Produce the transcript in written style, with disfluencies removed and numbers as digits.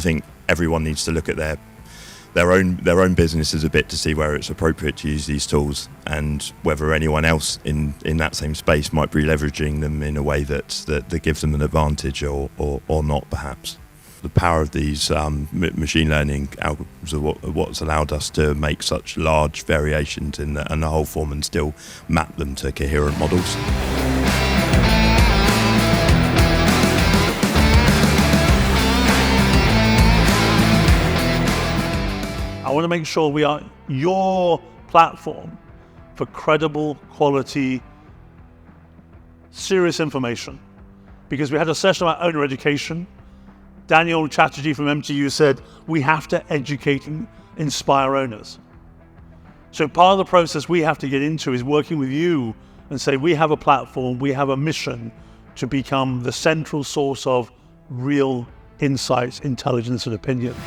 think everyone needs to look at their own businesses a bit to see where it's appropriate to use these tools, and whether anyone else in that same space might be leveraging them in a way that gives them an advantage or not, perhaps. The power of these machine learning algorithms are what's allowed us to make such large variations in the whole form and still map them to coherent models. I want to make sure we are your platform for credible, quality, serious information. Because we had a session about owner education. Daniel Chatterjee from MTU said, we have to educate and inspire owners. So part of the process we have to get into is working with you and say, we have a platform, we have a mission to become the central source of real insights, intelligence, and opinions.